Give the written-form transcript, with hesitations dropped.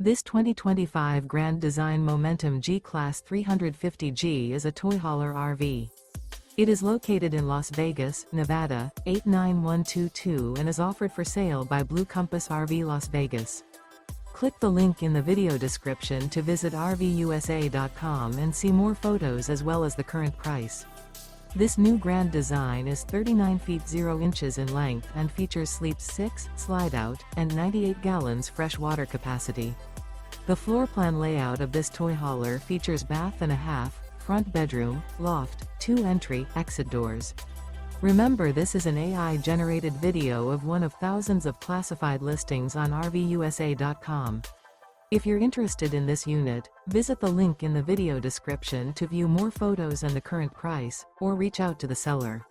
This 2025 Grand Design Momentum G-Class 350G is a toy hauler RV. It is located in Las Vegas, Nevada, 89122 and is offered for sale by Blue Compass RV Las Vegas. Click the link in the video description to visit RVUSA.com and see more photos as well as the current price. This new grand design is 39 feet 0 inches in length and features Sleep 6, Slideout, and 98 gallons fresh water capacity. The floor plan layout of this toy hauler features bath and a half, front bedroom, loft, 2 entry, exit doors. Remember, this is an AI-generated video of one of thousands of classified listings on RVUSA.com. If you're interested in this unit, visit the link in the video description to view more photos and the current price, or reach out to the seller.